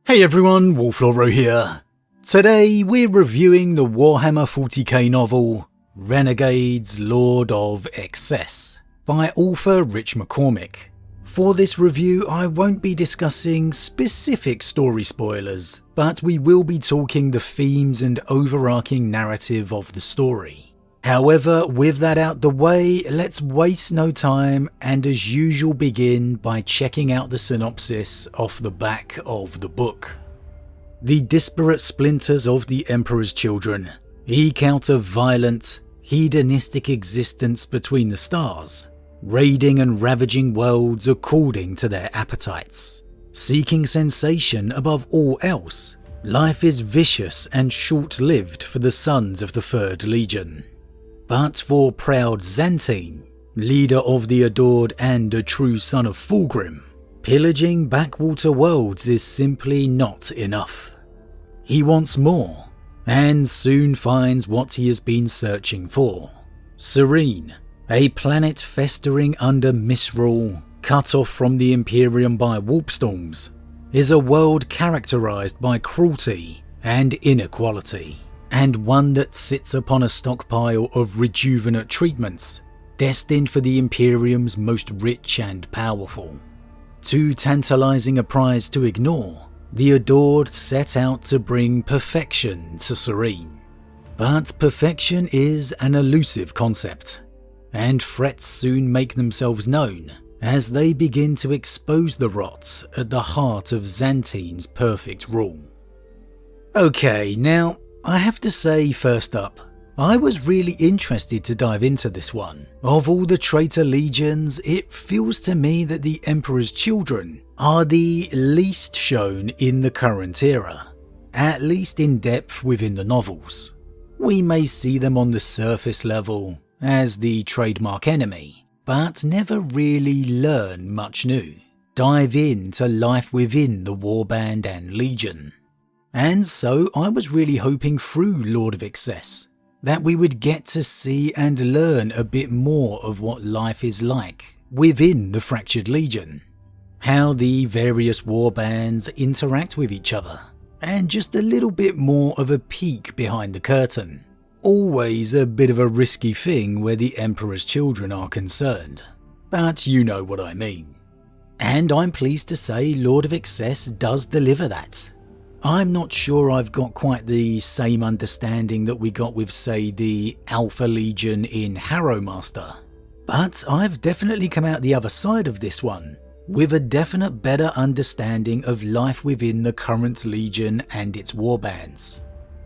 Hey everyone, Wolf Lord Rho here. Today we're reviewing the Warhammer 40k novel Renegades Lord of Excess by author Rich McCormick. For this review I won't be discussing specific story spoilers, but we will be talking the themes and overarching narrative of the story. However, with that out the way, let's waste no time and as usual begin by checking out the synopsis off the back of the book. The disparate splinters of the Emperor's children eke out a violent, hedonistic existence between the stars, raiding and ravaging worlds according to their appetites. Seeking sensation above all else, life is vicious and short-lived for the sons of the Third Legion. But for proud Xantine, leader of the adored and a true son of Fulgrim, pillaging backwater worlds is simply not enough. He wants more, and soon finds what he has been searching for. Serene, a planet festering under misrule, cut off from the Imperium by warp storms, is a world characterized by cruelty and inequality, and one that sits upon a stockpile of rejuvenate treatments, destined for the Imperium's most rich and powerful. Too tantalizing a prize to ignore, the Adored set out to bring perfection to Serene. But perfection is an elusive concept, and threats soon make themselves known as they begin to expose the rots at the heart of Xantine's perfect rule. Okay, now I have to say first up, I was really interested to dive into this one. Of all the traitor legions, it feels to me that the Emperor's children are the least shown in the current era, at least in depth within the novels. We may see them on the surface level as the trademark enemy, but never really learn much new, dive into life within the Warband and Legion. And so I was really hoping through Lord of Excess that we would get to see and learn a bit more of what life is like within the Fractured Legion, how the various warbands interact with each other, and just a little bit more of a peek behind the curtain. Always a bit of a risky thing where the Emperor's children are concerned, but you know what I mean. And I'm pleased to say Lord of Excess does deliver that. I'm not sure I've got quite the same understanding that we got with, say, the Alpha Legion in Harrowmaster, but I've definitely come out the other side of this one with a definite better understanding of life within the current Legion and its warbands.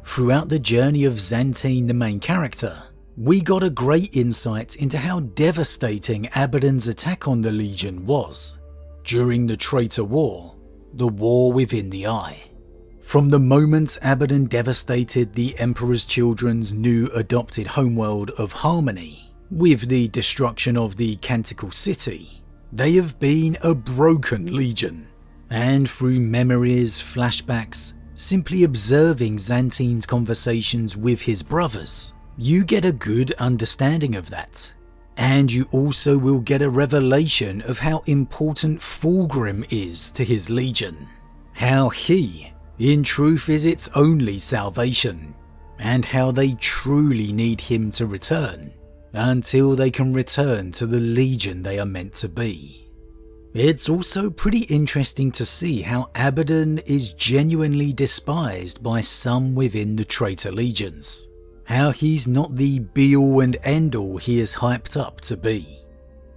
Throughout the journey of Xantine, the main character, we got a great insight into how devastating Abaddon's attack on the Legion was during the Traitor War, the War Within the Eye. From the moment Abaddon devastated the Emperor's children's new adopted homeworld of Harmony with the destruction of the Canticle City, they have been a broken legion, and through memories, flashbacks, simply observing Xantine's conversations with his brothers, you get a good understanding of that. And you also will get a revelation of how important Fulgrim is to his legion, how he in truth is its only salvation, and how they truly need him to return until they can return to the Legion they are meant to be. It's also pretty interesting to see how Abaddon is genuinely despised by some within the traitor legions, how he's not the be-all and end-all he is hyped up to be,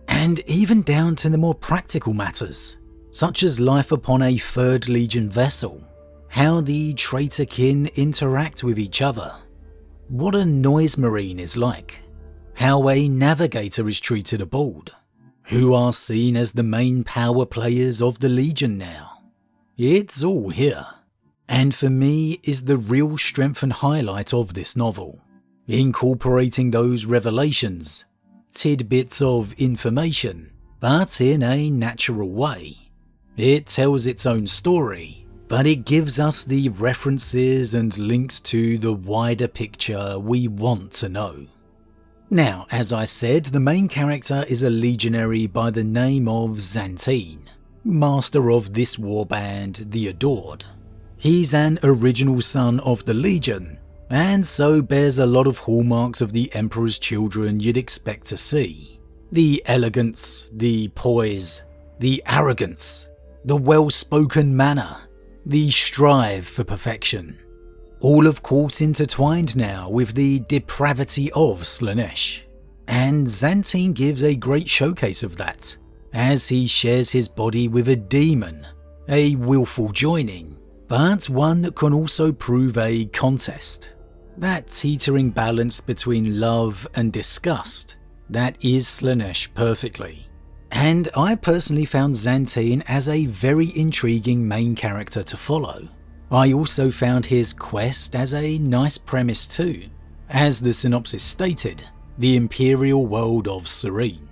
and even down to the more practical matters, such as life upon a Third Legion vessel, how the traitor kin interact with each other, what a noise marine is like, how a navigator is treated aboard, who are seen as the main power players of the Legion now. It's all here, and for me is the real strength and highlight of this novel, incorporating those revelations, tidbits of information, but in a natural way. It tells its own story, but it gives us the references and links to the wider picture we want to know. Now, as I said, the main character is a legionary by the name of Xantine, master of this warband, the Adored. He's an original son of the Legion, and so bears a lot of hallmarks of the Emperor's Children you'd expect to see. The elegance, the poise, the arrogance, the well-spoken manner, the strive for perfection. All of course intertwined now with the depravity of Slaanesh. And Xantine gives a great showcase of that, as he shares his body with a demon, a willful joining, but one that can also prove a contest. That teetering balance between love and disgust, that is Slaanesh perfectly. And I personally found Xantine as a very intriguing main character to follow. I also found his quest as a nice premise too. As the synopsis stated, the Imperial world of Serene.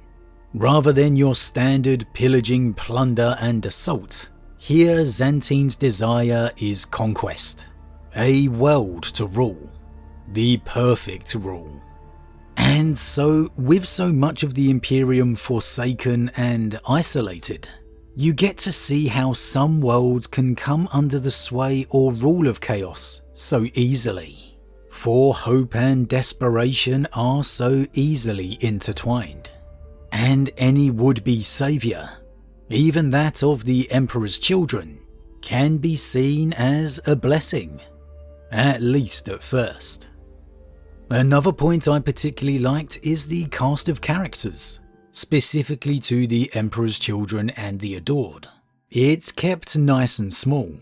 Rather than your standard pillaging, plunder and assault, here Xantine's desire is conquest. A world to rule. The perfect rule. And so, with so much of the Imperium forsaken and isolated, you get to see how some worlds can come under the sway or rule of chaos so easily. For hope and desperation are so easily intertwined. And any would-be saviour, even that of the Emperor's Children, can be seen as a blessing, at least at first. Another point I particularly liked is the cast of characters, specifically to the Emperor's Children and the Adored. It's kept nice and small,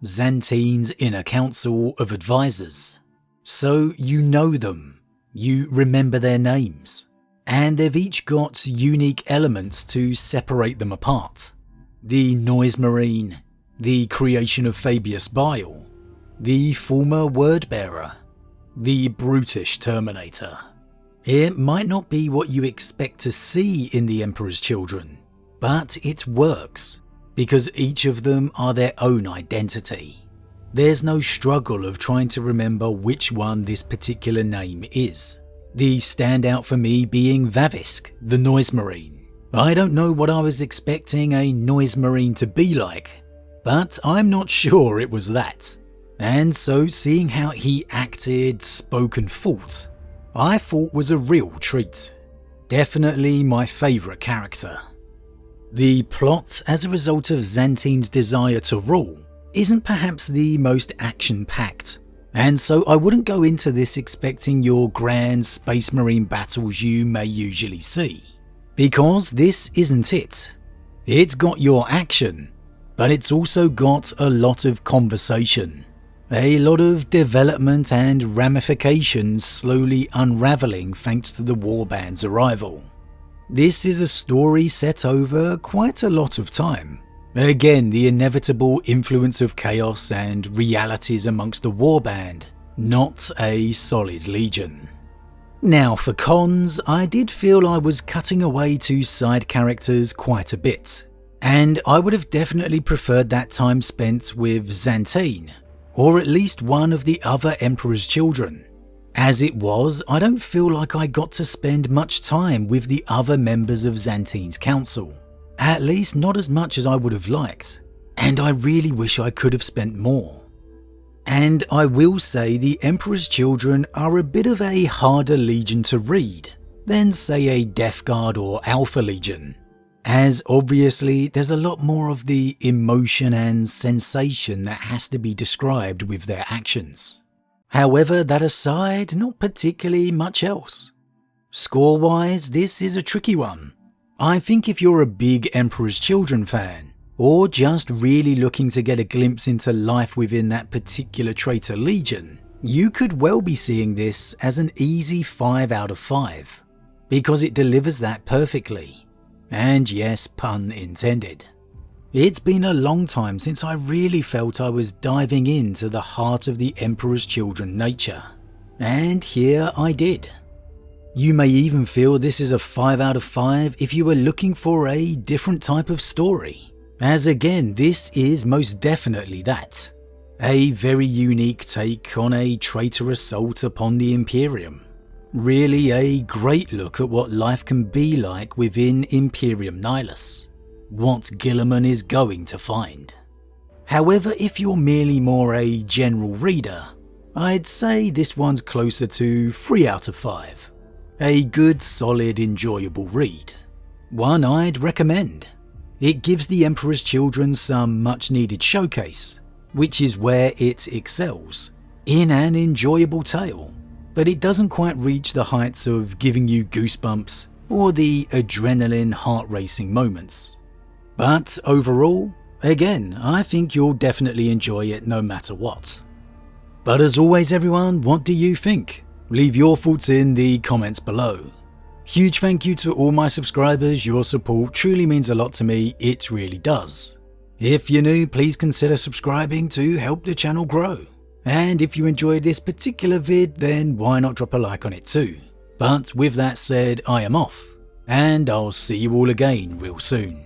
Xantine's inner council of advisors, so you know them, you remember their names, and they've each got unique elements to separate them apart. The Noise Marine, the creation of Fabius Bile, the former Wordbearer, the brutish Terminator. It might not be what you expect to see in the Emperor's Children, but it works, because each of them are their own identity. There's no struggle of trying to remember which one this particular name is. The standout for me being Vavisk, the Noise Marine. I don't know what I was expecting a Noise Marine to be like, but I'm not sure it was that. And so seeing how he acted, spoke and fought, I thought was a real treat. Definitely my favourite character. The plot, as a result of Xantine's desire to rule, isn't perhaps the most action-packed, and so I wouldn't go into this expecting your grand Space Marine battles you may usually see. Because this isn't it. It's got your action, but it's also got a lot of conversation. A lot of development and ramifications slowly unravelling thanks to the warband's arrival. This is a story set over quite a lot of time. Again, the inevitable influence of chaos and realities amongst the warband, not a solid legion. Now for cons, I did feel I was cutting away to side characters quite a bit, and I would have definitely preferred that time spent with Xantine, or at least one of the other Emperor's Children. As it was, I don't feel like I got to spend much time with the other members of Xantine's council. At least not as much as I would have liked, and I really wish I could have spent more. And I will say the Emperor's Children are a bit of a harder legion to read than say a Death Guard or Alpha Legion, as obviously there's a lot more of the emotion and sensation that has to be described with their actions. However, that aside, not particularly much else. Score-wise, this is a tricky one. I think if you're a big Emperor's Children fan, or just really looking to get a glimpse into life within that particular traitor legion, you could well be seeing this as an easy 5 out of 5, because it delivers that perfectly. And yes, pun intended. It's been a long time since I really felt I was diving into the heart of the Emperor's Children nature, and here I did. You may even feel this is a 5 out of 5 if you were looking for a different type of story, as again this is most definitely that. A very unique take on a traitor assault upon the Imperium. Really a great look at what life can be like within Imperium Nihilus. What Guilliman is going to find. However, if you're merely more a general reader, I'd say this one's closer to 3 out of 5. A good, solid, enjoyable read. One I'd recommend. It gives the Emperor's Children some much needed showcase, which is where it excels, in an enjoyable tale, but it doesn't quite reach the heights of giving you goosebumps or the adrenaline heart-racing moments. But overall, again, I think you'll definitely enjoy it no matter what. But as always everyone, what do you think? Leave your thoughts in the comments below. Huge thank you to all my subscribers, your support truly means a lot to me, it really does. If you're new, please consider subscribing to help the channel grow. And if you enjoyed this particular vid, then why not drop a like on it too. But with that said, I am off, and I'll see you all again real soon.